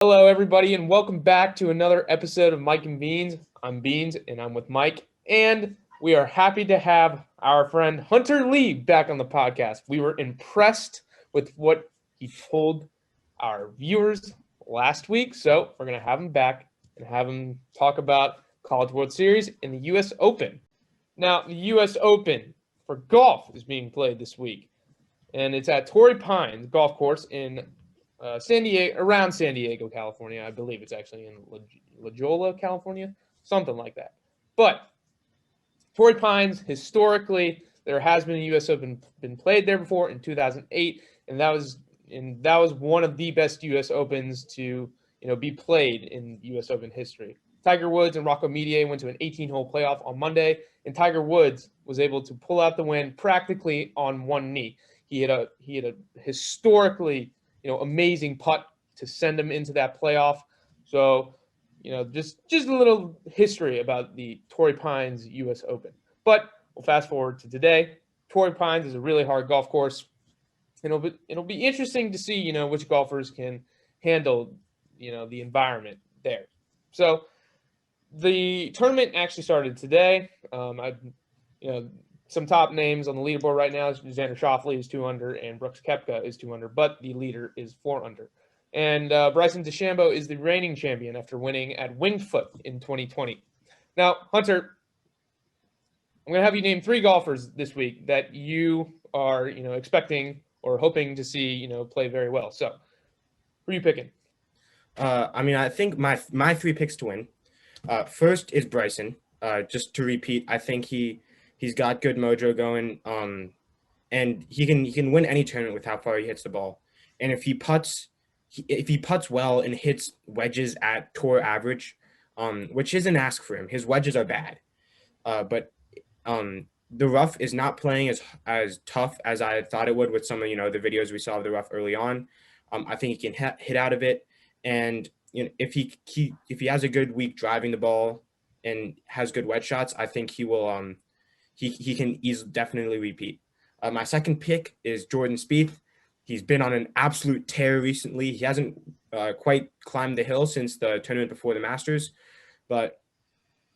Hello, everybody, and welcome back to another episode of Mike and Beans. I'm Beans, and I'm with Mike, and we are happy to have our friend Hunter Lee back on the podcast. We were impressed with what he told our viewers last week, so we're going to have him back and have him talk about College World Series and the U.S. Open. Now, the U.S. Open for golf is being played this week, and it's at Torrey Pines Golf Course in San Diego, around San Diego, California. I believe it's actually in La Jolla, California, something like that. But Torrey Pines, historically, there has been a U.S. Open been played there before in 2008, and that was one of the best U.S. Opens to be played in U.S. Open history. Tiger Woods and Rocco Mediate went to an 18-hole playoff on Monday, and Tiger Woods was able to pull out the win practically on one knee. He had a historically amazing putt to send him into that playoff. So, just a little history about the Torrey Pines U.S. Open. But we'll fast forward to today. Torrey Pines is a really hard golf course. It'll be interesting to see, which golfers can handle, the environment there. So the tournament actually started today. Some top names on the leaderboard right now is Xander Schauffele is 2 under and Brooks Koepka is 2 under, but the leader is 4 under. And Bryson DeChambeau is the reigning champion after winning at Winged Foot in 2020. Now, Hunter, I'm going to have you name 3 golfers this week that you are, expecting or hoping to see, play very well. So, who are you picking? I think my 3 picks to win. First is Bryson. Just to repeat, I think he's got good mojo going. And he can win any tournament with how far he hits the ball. And if he puts well and hits wedges at tour average, which is an ask for him. His wedges are bad, but the rough is not playing as tough as I thought it would with some of the videos we saw of the rough early on. I think he can hit out of it, and if he has a good week driving the ball and has good wedge shots, I think he will he can definitely repeat. My second pick is Jordan Spieth. He's been on an absolute tear recently. He hasn't quite climbed the hill since the tournament before the Masters, but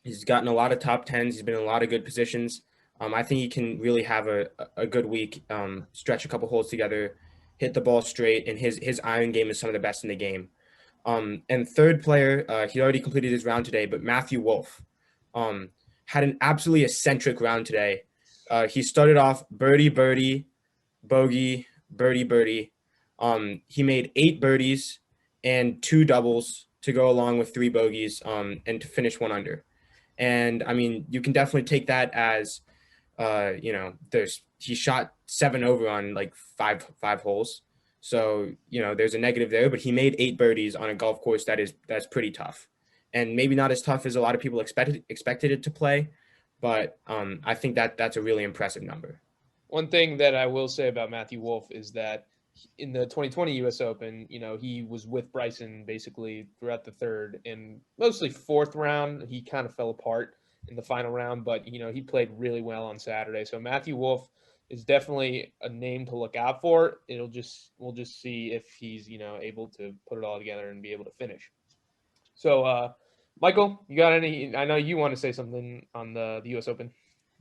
he's gotten a lot of top tens. He's been in a lot of good positions. I think he can really have a good week, stretch a couple holes together, hit the ball straight, and his iron game is some of the best in the game. And third player, he already completed his round today, but Matthew Wolff had an absolutely eccentric round today. He started off birdie, birdie, bogey, birdie, birdie. He made 8 birdies and 2 doubles to go along with 3 bogeys, and to finish 1 under. And I mean, you can definitely take that as, he shot 7 over on like five holes. So, there's a negative there, but he made 8 birdies on a golf course that's pretty tough, and maybe not as tough as a lot of people expected it to play. But I think that's a really impressive number. One thing that I will say about Matthew Wolff is that in the 2020 U.S. Open, he was with Bryson basically throughout the third and mostly fourth round. He kind of fell apart in the final round, but he played really well on Saturday. So Matthew Wolff is definitely a name to look out for. We'll just see if he's able to put it all together and be able to finish. So Michael, you got any? I know you want to say something on the U.S. Open.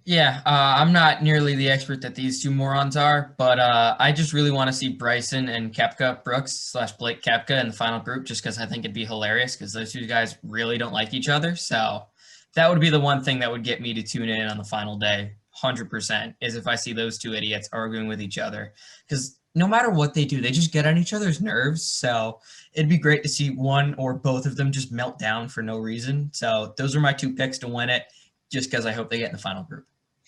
Yeah, I'm not nearly the expert that these 2 morons are, but I just really want to see Bryson and Koepka, Brooks/Blake Koepka in the final group, just because I think it'd be hilarious because those 2 guys really don't like each other. So that would be the one thing that would get me to tune in on the final day, 100%, is if I see those 2 idiots arguing with each other. Because no matter what they do, they just get on each other's nerves. So it'd be great to see one or both of them just melt down for no reason. So those are my 2 picks to win it, just because I hope they get in the final group.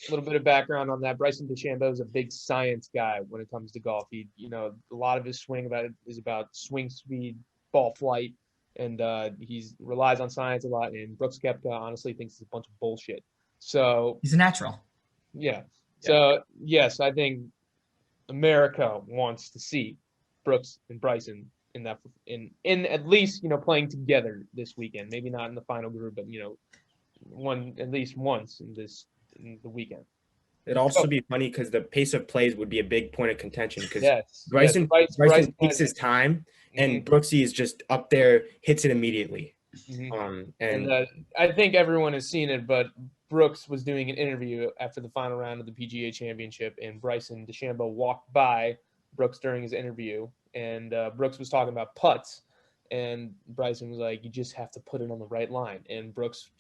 A little bit of background on that. Bryson DeChambeau is a big science guy when it comes to golf. He, a lot of his swing is about swing speed, ball flight, and he relies on science a lot. And Brooks Koepka honestly thinks it's a bunch of bullshit. So he's a natural. Yeah. So yes, I think America wants to see Brooks and Bryson in at least playing together this weekend. Maybe not in the final group, but at least once in the weekend. It'd also be funny because the pace of plays would be a big point of contention because Yes. Bryson Bryson takes his time and Brooksy is just up there, hits it immediately. And I think everyone has seen it, but Brooks was doing an interview after the final round of the PGA Championship, and Bryson DeChambeau walked by Brooks during his interview, and Brooks was talking about putts, and Bryson was like, "You just have to put it on the right line," and Brooks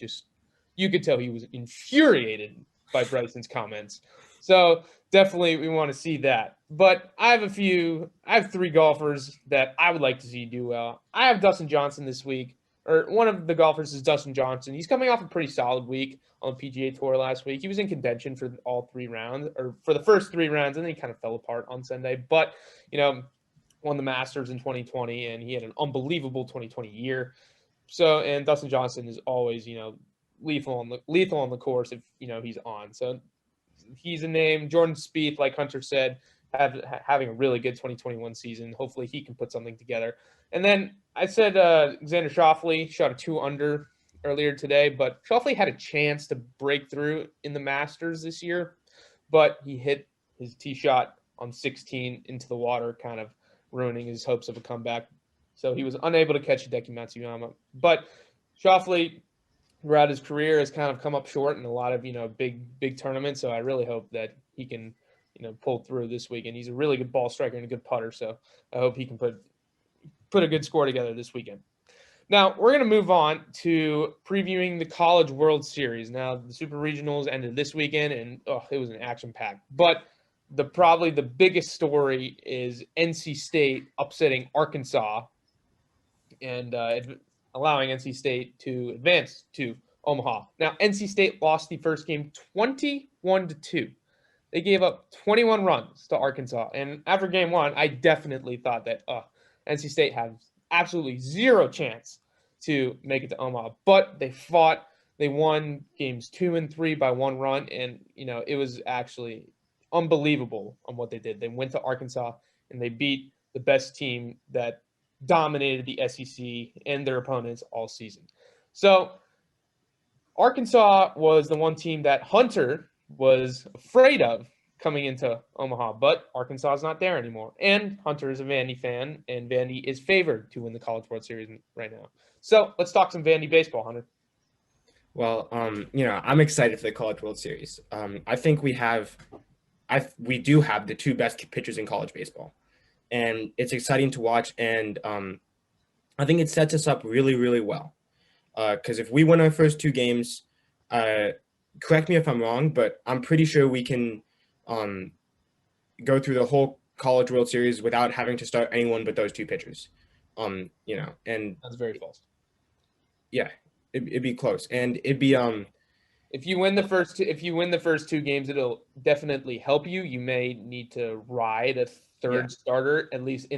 you could tell he was infuriated by Bryson's comments. So definitely we want to see that. But I have 3 golfers that I would like to see do well. I have Dustin Johnson this week. Or one of the golfers is Dustin Johnson. He's coming off a pretty solid week on the PGA Tour last week. He was in contention for all 3 rounds, or for the first 3 rounds, and then he kind of fell apart on Sunday. But, won the Masters in 2020, and he had an unbelievable 2020 year. So, and Dustin Johnson is always, lethal on the course if, he's on. So he's a name. Jordan Spieth, like Hunter said, having a really good 2021 season. Hopefully he can put something together. And then I said Xander Schauffele shot a 2 under earlier today, but Schauffele had a chance to break through in the Masters this year, but he hit his tee shot on 16 into the water, kind of ruining his hopes of a comeback. So he was unable to catch Hideki Matsuyama. But Schauffele, throughout his career, has kind of come up short in a lot of big tournaments. So I really hope that he can pull through this weekend. He's a really good ball striker and a good putter. So I hope he can put a good score together this weekend. Now, we're going to move on to previewing the College World Series. Now, the Super Regionals ended this weekend, and it was an action-packed. But probably the biggest story is NC State upsetting Arkansas and allowing NC State to advance to Omaha. Now, NC State lost the first game 21-2. They gave up 21 runs to Arkansas. And after game 1, I definitely thought that NC State had absolutely zero chance to make it to Omaha. But they fought. They won games 2 and 3 by 1 run. And, it was actually unbelievable on what they did. They went to Arkansas and they beat the best team that dominated the SEC and their opponents all season. So Arkansas was the one team that Hunter was afraid of coming into Omaha, but Arkansas is not there anymore. And Hunter is a Vandy fan, and Vandy is favored to win the College World Series right now. So let's talk some Vandy baseball, Hunter. Well, I'm excited for the College World Series. I think we do have the 2 best pitchers in college baseball, and it's exciting to watch. And I think it sets us up really, really well. Because if we win our first 2 games, correct me if I'm wrong, but I'm pretty sure we can go through the whole College World Series without having to start anyone but those 2 pitchers. And that's very false. Yeah, it'd be close, and it'd be If you win the first 2 games, it'll definitely help you. You may need to ride a third starter at least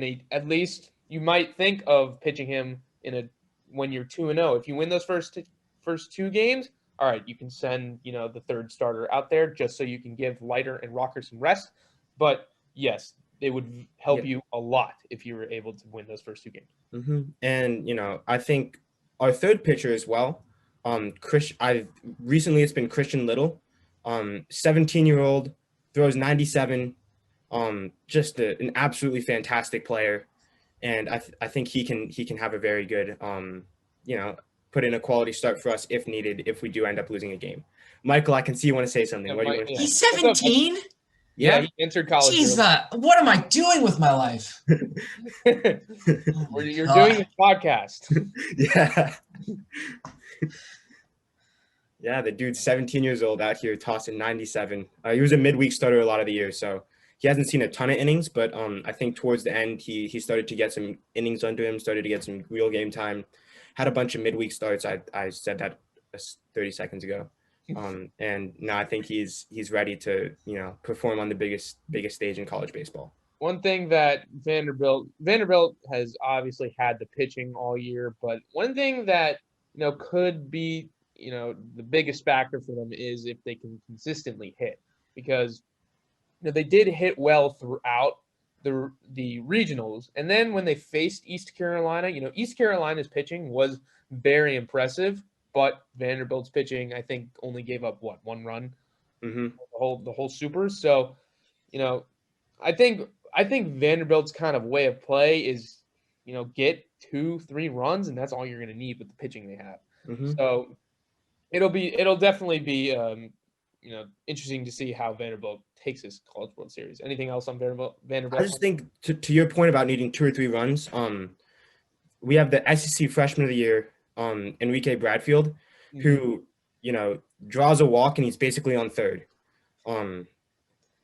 you might think of pitching him when you're 2-0. If you win those first 2 games, all right, you can send the third starter out there just so you can give Leiter and Rocker some rest. But yes, it would help you a lot if you were able to win those first 2 games. Mm-hmm. And I think our third pitcher as well. Recently it's been Christian Little, 17-year-old, throws 97, just an absolutely fantastic player, and I think he can have a very good put in a quality start for us if needed if we do end up losing a game. Michael, I can see you want to say something. What do you want to say? He's 17. Yeah, he entered college. Jeez, what am I doing with my life? You're doing a podcast. Yeah. Yeah, the dude's 17 years old out here tossing 97. He was a midweek starter a lot of the year, so he hasn't seen a ton of innings, but I think towards the end he started to get some innings under him, started to get some real game time. Had a bunch of midweek starts. I said that 30 seconds ago. And now I think he's ready to perform on the biggest stage in college baseball. One thing that Vanderbilt has obviously had the pitching all year, but one thing that could be the biggest factor for them is if they can consistently hit, because they did hit well throughout the regionals, and then when they faced East Carolina, East Carolina's pitching was very impressive, but Vanderbilt's pitching I think only gave up 1 run. Mm-hmm. the whole supers. So, you know, I think Vanderbilt's kind of way of play is, get 2-3 runs, and that's all you're going to need with the pitching they have. Mm-hmm. So it'll definitely be interesting to see how Vanderbilt takes this College World Series. Anything else on Vanderbilt? I just think to your point about needing 2 or 3 runs, we have the SEC Freshman of the Year, Enrique Bradfield, who draws a walk and he's basically on third.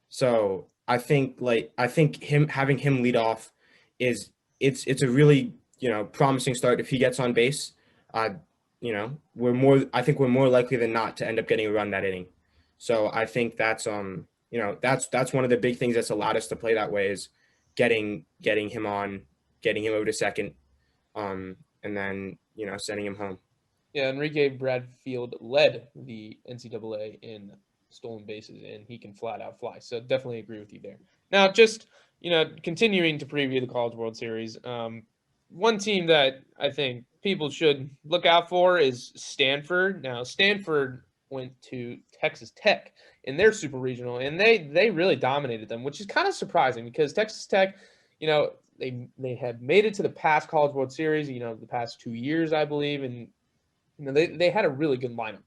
So I think having him lead off it's a really promising start if he gets on base. We're more likely than not to end up getting a run that inning. So I think that's that's one of the big things that's allowed us to play that way is getting him over to second, and then sending him home. Yeah, Enrique Bradfield led the NCAA in stolen bases, and he can flat out fly. So definitely agree with you there. Now, just continuing to preview the College World Series, one team that I think people should look out for is Stanford. Now, Stanford went to Texas Tech in their super regional, and they really dominated them, which is kind of surprising because Texas Tech, they had made it to the past College World Series, the past 2 years, I believe, and they had a really good lineup,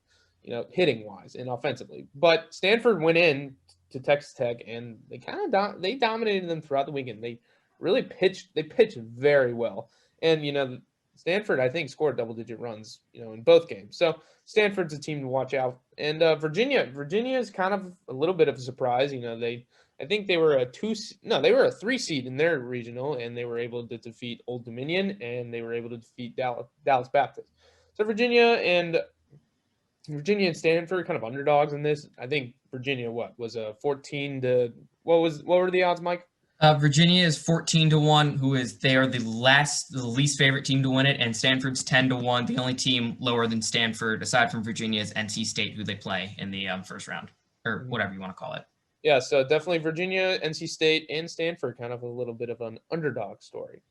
hitting wise and offensively. But Stanford went in to Texas Tech, and they dominated them throughout the weekend. They really pitched very well, and Stanford, I think, scored double-digit runs, in both games. So Stanford's a team to watch out. And Virginia is kind of a little bit of a surprise. I think they were they were a 3 seed in their regional, and they were able to defeat Old Dominion, and they were able to defeat Dallas Baptist. So Virginia and Stanford kind of underdogs in this. I think Virginia was a 14 to what were the odds, Mike? Virginia is 14-1, they are the least favorite team to win it, and Stanford's 10-1. The only team lower than Stanford, aside from Virginia, is NC State, who they play in the first round, or whatever you want to call it. Yeah, so definitely Virginia, NC State, and Stanford, kind of a little bit of an underdog story.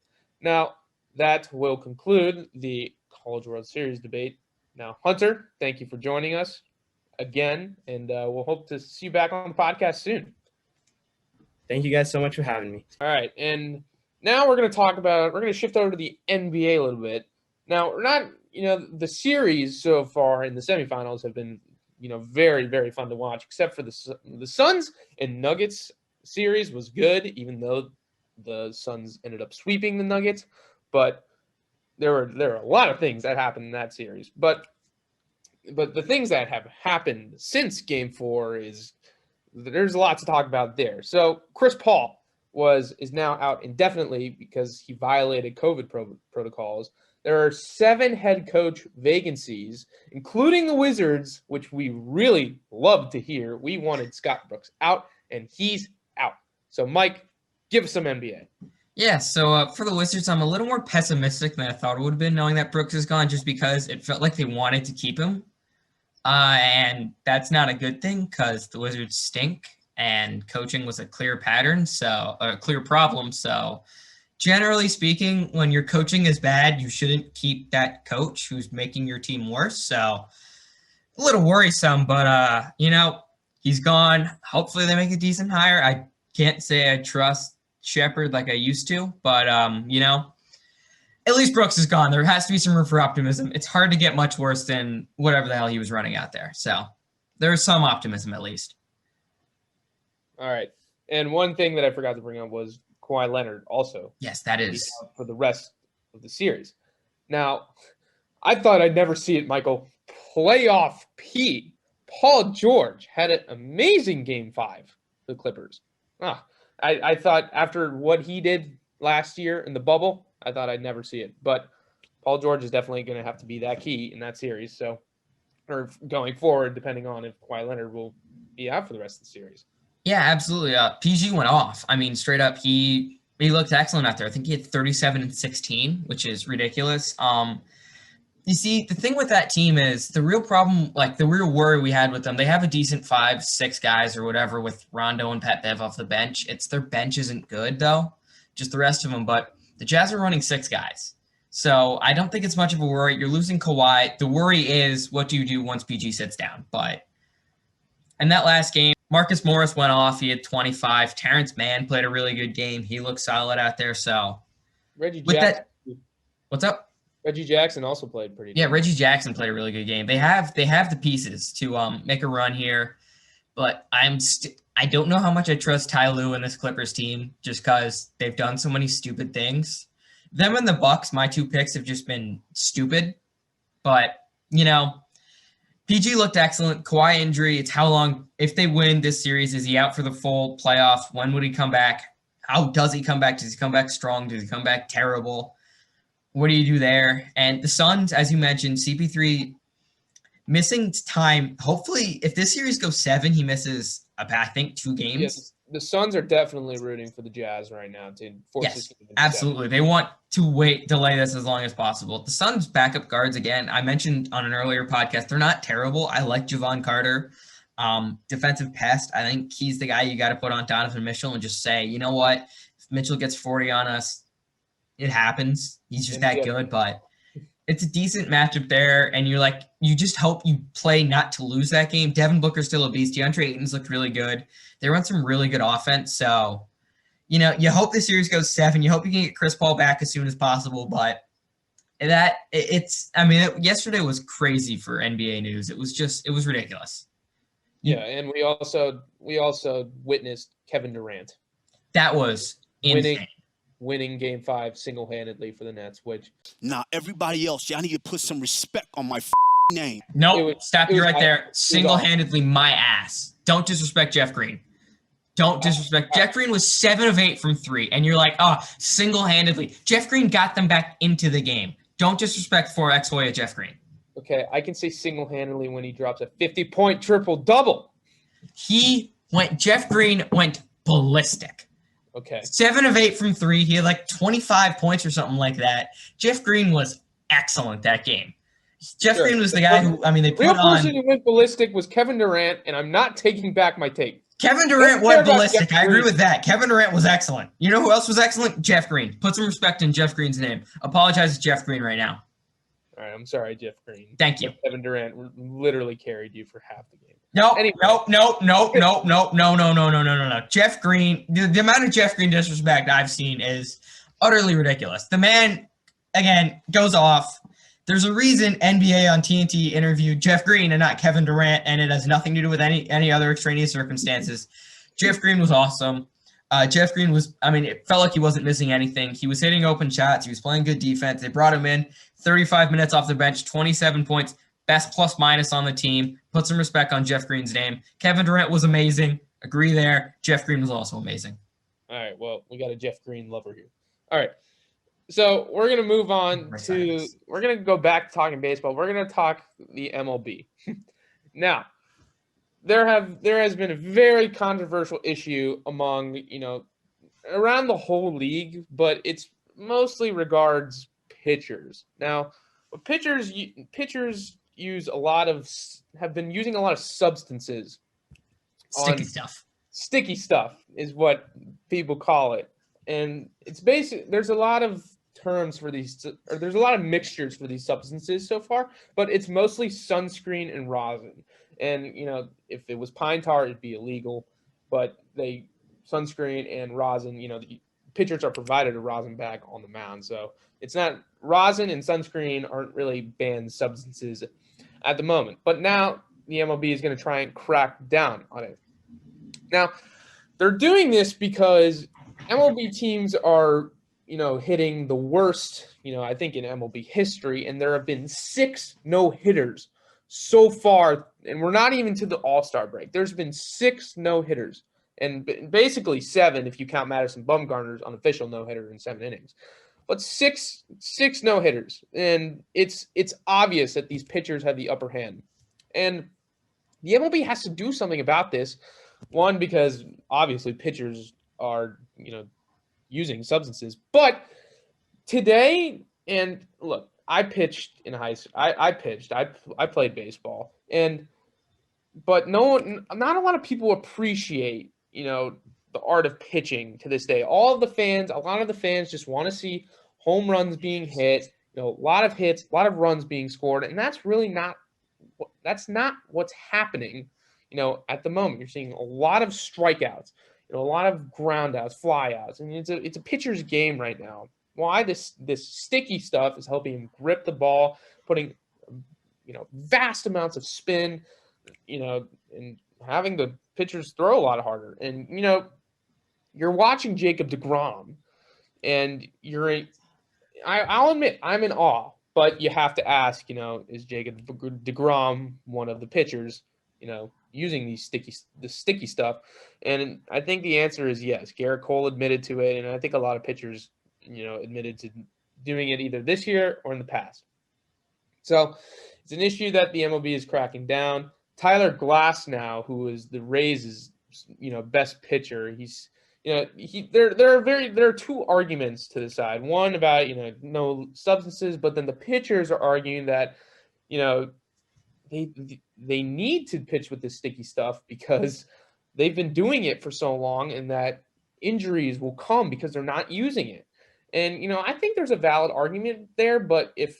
Now, that will conclude the College World Series debate. Now, Hunter, thank you for joining us again, and we'll hope to see you back on the podcast soon. Thank you guys so much for having me. All right, and now we're going to shift over to the NBA a little bit. Now, we're not, the series so far in the semifinals have been, very, very fun to watch, except for the Suns and Nuggets series was good, even though the Suns ended up sweeping the Nuggets. But there are a lot of things that happened in that series. But the things that have happened since Game 4 is there's a lot to talk about there. So Chris Paul is now out indefinitely because he violated COVID protocols. There are 7 head coach vacancies, including the Wizards, which we really loved to hear. We wanted Scott Brooks out, and he's out. So, Mike, give us some NBA. Yeah, so for the Wizards, I'm a little more pessimistic than I thought it would have been, knowing that Brooks is gone, just because it felt like they wanted to keep him. And that's not a good thing because the Wizards stink, and coaching was a clear problem. So generally speaking, when your coaching is bad, you shouldn't keep that coach who's making your team worse. So a little worrisome, but he's gone. Hopefully they make a decent hire. I can't say I trust Shepherd like I used to, but at least Brooks is gone. There has to be some room for optimism. It's hard to get much worse than whatever the hell he was running out there. So there's some optimism at least. All right. And one thing that I forgot to bring up was Kawhi Leonard also. Yes, that is. For the rest of the series. Now, I thought I'd never see it, Michael. Playoff P. Paul George had an amazing Game 5 for the Clippers. I thought after what he did last year in the bubble, I thought I'd never see it. But Paul George is definitely going to have to be that key in that series. So, or going forward, depending on if Kawhi Leonard will be out for the rest of the series. Yeah, absolutely. PG went off. I mean, straight up, he looked excellent out there. I think he had 37 and 16, which is ridiculous. You see, the thing with that team is the real problem, like the real worry we had with them, they have a decent 5-6 guys or whatever with Rondo and Pat Bev off the bench. Their bench isn't good, though, just the rest of them. But the Jazz are running 6 guys. So I don't think it's much of a worry. You're losing Kawhi. The worry is, what do you do once PG sits down? But And that last game, Marcus Morris went off. He had 25. Terrence Mann played a really good game. He looked solid out there. So Reggie with Jackson. what's up? Reggie Jackson also played pretty good. Yeah, Reggie Jackson played a really good game. They have the pieces to make a run here, but I don't know how much I trust Ty Lue and this Clippers team just because they've done so many stupid things. Them and the Bucks, my 2 picks have just been stupid. But, PG looked excellent. Kawhi injury, it's how long, if they win this series, is he out for the full playoff? When would he come back? How does he come back? Does he come back strong? Does he come back terrible? What do you do there? And the Suns, as you mentioned, CP3 missing time. Hopefully, if this series goes 7, he misses, I think, 2 games. Yes, the Suns are definitely rooting for the Jazz right now to force this game. Absolutely. They want to delay this as long as possible. The Suns' backup guards, again, I mentioned on an earlier podcast, they're not terrible. I like Javon Carter. Defensive pest. I think he's the guy you got to put on Donovan Mitchell and just say, you know what? If Mitchell gets 40 on us, it happens. He's just that good, but it's a decent matchup there. And you just hope you play not to lose that game. Devin Booker's still a beast. DeAndre Ayton's looked really good. They run some really good offense. So, you hope the series goes 7. You hope you can get Chris Paul back as soon as possible. But yesterday was crazy for NBA news. It was ridiculous. Yeah, and we also witnessed Kevin Durant. That was insane. Winning Game 5 single-handedly for the Nets, which... Nah, everybody else, y'all need to put some respect on my name. Nope, stop you right there. Single-handedly my ass. Don't disrespect Jeff Green. Don't disrespect. Jeff Green was 7 of 8 from 3, and you're like, single-handedly. Jeff Green got them back into the game. Don't disrespect 4X Jeff Green. Okay, I can say single-handedly when he drops a 50-point triple-double. Jeff Green went ballistic. Okay. 7 of 8 from 3. He had 25 points or something like that. Jeff Green was excellent that game. Jeff Green was the guy who, they put on. The real person who went ballistic was Kevin Durant, and I'm not taking back my take. Kevin Durant went ballistic. I agree with that. Kevin Durant was excellent. You know who else was excellent? Jeff Green. Put some respect in Jeff Green's name. Apologize to Jeff Green right now. All right, I'm sorry, Jeff Green. Thank you. Kevin Durant literally carried you for half the game. No. Jeff Green, the amount of Jeff Green disrespect I've seen is utterly ridiculous. The man, again, goes off. There's a reason NBA on TNT interviewed Jeff Green and not Kevin Durant, and it has nothing to do with any other extraneous circumstances. Jeff Green was awesome. Jeff Green was, it felt like he wasn't missing anything. He was hitting open shots. He was playing good defense. They brought him in, 35 minutes off the bench, 27 points, best plus-minus on the team. Put some respect on Jeff Green's name. Kevin Durant was amazing. Agree there. Jeff Green was also amazing. All right, well, we got a Jeff Green lover here. All right, so we're going to move on we're going to go back to talking baseball. We're going to talk the MLB. Now, there has been a very controversial issue among, around the whole league, but it's mostly regards pitchers. Now, pitchers have been using a lot of substances. Sticky stuff is what people call it. And it's there's a lot of terms for these, or there's a lot of mixtures for these substances so far, but it's mostly sunscreen and rosin. And, if it was pine tar, it'd be illegal, but sunscreen and rosin, the pitchers are provided a rosin bag on the mound. So it's not, rosin and sunscreen aren't really banned substances at the moment. But now the MLB is going to try and crack down on it. Now, they're doing this because MLB teams are, hitting the worst, I think in MLB history, and there have been 6 no-hitters so far, and we're not even to the All-Star break. There's been 6 no-hitters, and basically 7 if you count Madison Bumgarner's unofficial no-hitter in 7 innings. But six no-hitters, and it's obvious that these pitchers have the upper hand. And the MLB has to do something about this. One, because obviously pitchers are, using substances. But today, and look, I pitched in high school. I pitched. I played baseball, but not a lot of people appreciate, the art of pitching to this day. A lot of the fans just want to see home runs being hit, a lot of hits, a lot of runs being scored, and that's not what's happening, at the moment you're seeing a lot of strikeouts, a lot of groundouts, flyouts. I mean, it's a pitcher's game right now. Why this sticky stuff is helping him grip the ball, putting vast amounts of spin, and having the pitchers throw a lot harder. And you're watching Jacob deGrom, and I'll admit I'm in awe, but you have to ask, is Jacob deGrom one of the pitchers, using the sticky stuff? And I think the answer is yes. Garrett Cole admitted to it, and I think a lot of pitchers, admitted to doing it either this year or in the past. So it's an issue that the MLB is cracking down. Tyler Glass now, who is the Rays' best pitcher, he's there are two arguments to the side. One about no substances, but then the pitchers are arguing that they need to pitch with this sticky stuff because they've been doing it for so long, and that injuries will come because they're not using it. And I think there's a valid argument there, but if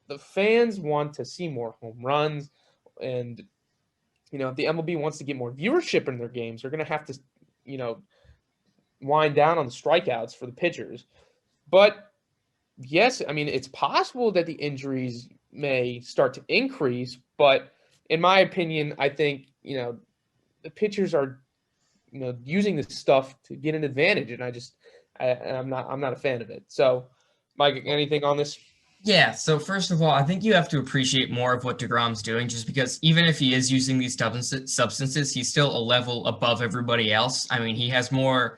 the fans want to see more home runs, and if the MLB wants to get more viewership in their games, they're going to have to wind down on the strikeouts for the pitchers. But yes, I mean, it's possible that the injuries may start to increase, but in my opinion, I think the pitchers are using this stuff to get an advantage, and I'm not a fan of it. So Mike, anything on this? Yeah, so first of all, I think you have to appreciate more of what deGrom's doing, just because even if he is using these substances, he's still a level above everybody else. I mean, he has more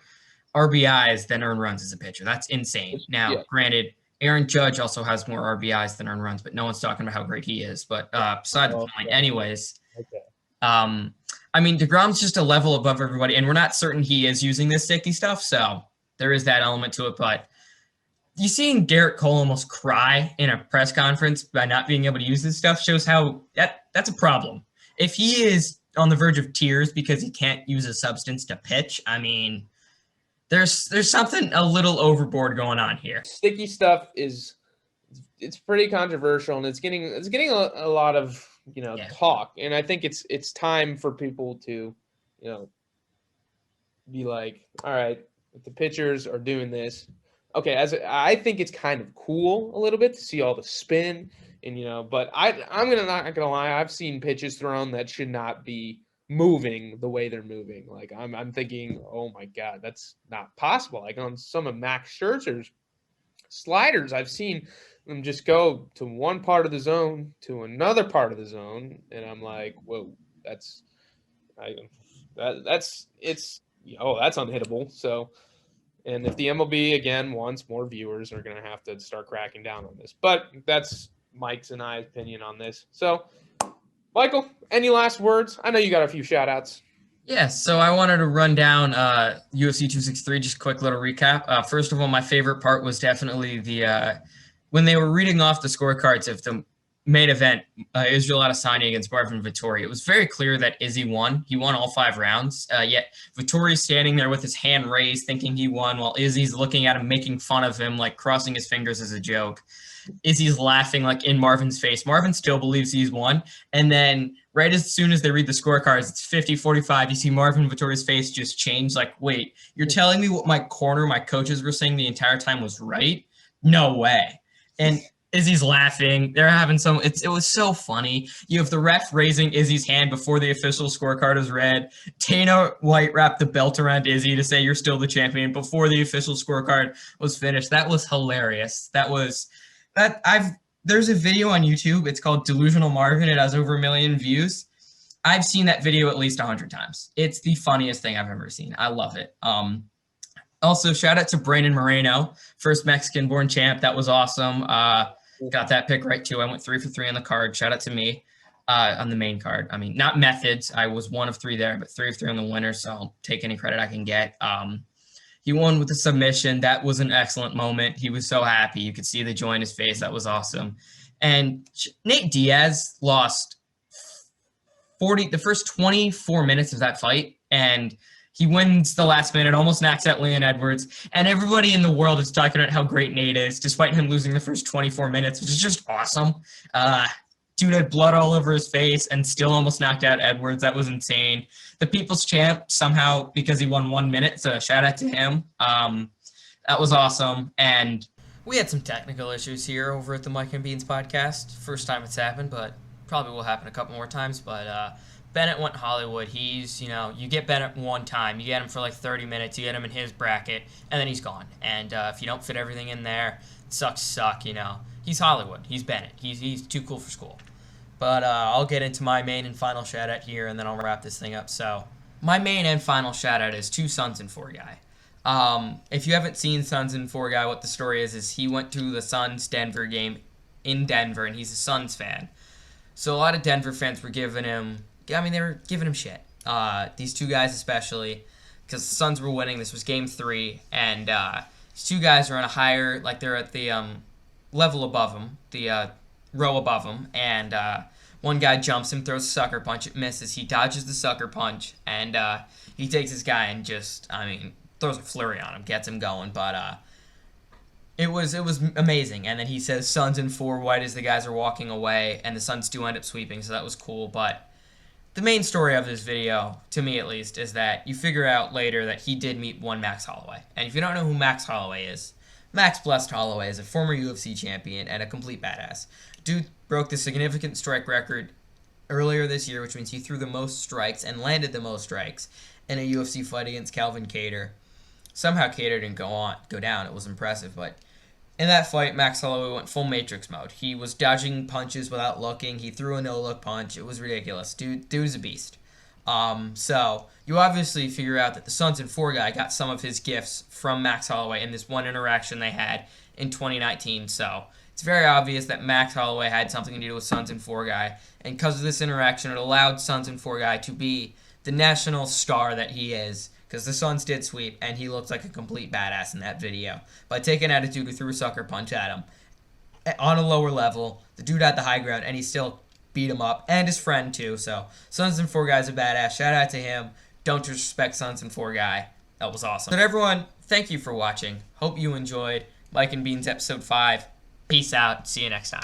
RBIs than earned runs as a pitcher. That's insane. Now, Granted, Aaron Judge also has more RBIs than earned runs, but no one's talking about how great he is. But beside the point, anyways, I mean, deGrom's just a level above everybody, and we're not certain he is using this sticky stuff, so there is that element to it. But you seeing Garrett Cole almost cry in a press conference by not being able to use this stuff shows how that's a problem. If he is on the verge of tears because he can't use a substance to pitch, I mean, there's something a little overboard going on here. Sticky stuff it's pretty controversial, and it's getting a lot of talk, and I think it's time for people to be like, all right, if the pitchers are doing this, okay, I think it's kind of cool a little bit to see all the spin, and but I'm not gonna lie, I've seen pitches thrown that should not be moving the way they're moving. Like I'm thinking, oh my God, that's not possible. Like on some of Max Scherzer's sliders, I've seen them just go to one part of the zone to another part of the zone, and I'm like, whoa, that's unhittable. So, and if the MLB again wants more viewers, they're going to have to start cracking down on this. But that's Mike's and I's opinion on this. So, Michael, any last words? I know you got a few shout outs. Yeah, so I wanted to run down UFC 263, just a quick little recap. First of all, my favorite part was definitely when they were reading off the scorecards of the main event, Israel Adesanya against Marvin Vettori. It was very clear that Izzy won. He won all 5 rounds, yet Vettori's standing there with his hand raised thinking he won, while Izzy's looking at him, making fun of him, like crossing his fingers as a joke. Izzy's laughing like in Marvin's face. Marvin still believes he's won. And then right as soon as they read the scorecards, it's 50-45. You see Marvin Vittori's face just change. Like, wait, you're telling me what my coaches were saying the entire time was right? No way. And Izzy's laughing. They're having it was so funny. You have the ref raising Izzy's hand before the official scorecard is read. Dana White wrapped the belt around Izzy to say you're still the champion before the official scorecard was finished. That was hilarious. There's a video on YouTube. It's called Delusional Marvin. It has over 1 million views. I've seen that video at least 100 times. It's the funniest thing I've ever seen. I love it. Also, shout out to Brandon Moreno, first Mexican-born champ. That was awesome. Got that pick right, too. I went 3 for 3 on the card. Shout out to me on the main card. I mean, not methods. I was 1 of 3 there, but 3 of 3 on the winner, so I'll take any credit I can get. He won with a submission. That was an excellent moment. He was so happy. You could see the joy in his face. That was awesome. And Nate Diaz lost the first 24 minutes of that fight, and he wins the last minute, almost knocks out Leon Edwards. And everybody in the world is talking about how great Nate is, despite him losing the first 24 minutes, which is just awesome. Dude had blood all over his face and still almost knocked out Edwards. That was insane. The People's Champ somehow, because he won 1 minute, so shout out to him. That was awesome. And we had some technical issues here over at the Mike and Beans podcast. First time it's happened, but probably will happen a couple more times. But Bennett went Hollywood. He's, you get Bennett one time. You get him for like 30 minutes. You get him in his bracket, and then he's gone. And if you don't fit everything in there, it suck. He's Hollywood. He's Bennett. He's too cool for school. But I'll get into my main and final shout-out here, and then I'll wrap this thing up. So my main and final shout-out is to Suns and 4 Guy. If you haven't seen Suns and 4 Guy, what the story is he went to the Suns-Denver game in Denver, and he's a Suns fan. So a lot of Denver fans were giving him shit. These two guys especially, because the Suns were winning. This was game 3, and these two guys are on a higher, like they're at the level above him, the row above him, and one guy jumps him, throws a sucker punch, it misses. He dodges the sucker punch, and he takes this guy and throws a flurry on him, gets him going. But it was amazing. And then he says Suns in 4 white as the guys are walking away, and the Suns do end up sweeping, so that was cool. But the main story of this video, to me at least, is that you figure out later that he did meet one Max Holloway. And if you don't know who Max Holloway is, Max Blessed Holloway is a former UFC champion and a complete badass. Dude broke the significant strike record earlier this year, which means he threw the most strikes and landed the most strikes in a UFC fight against Calvin Kattar. Somehow Kattar didn't go down. It was impressive, but in that fight, Max Holloway went full Matrix mode. He was dodging punches without looking. He threw a no-look punch. It was ridiculous. Dude is a beast. So you obviously figure out that the Suns and 4 Guy got some of his gifts from Max Holloway in this one interaction they had in 2019. So it's very obvious that Max Holloway had something to do with Suns and 4 Guy. And because of this interaction, it allowed Suns and 4 Guy to be the national star that he is. Because the Suns did sweep, and he looked like a complete badass in that video. By taking out a dude who threw a sucker punch at him on a lower level, the dude had the high ground, and he still beat him up, and his friend too. So Suns and 4 Guy's a badass. Shout out to him. Don't disrespect Suns and 4 Guy. That was awesome. But everyone, thank you for watching. Hope you enjoyed Mike and Beans episode 5. Peace out. See you next time.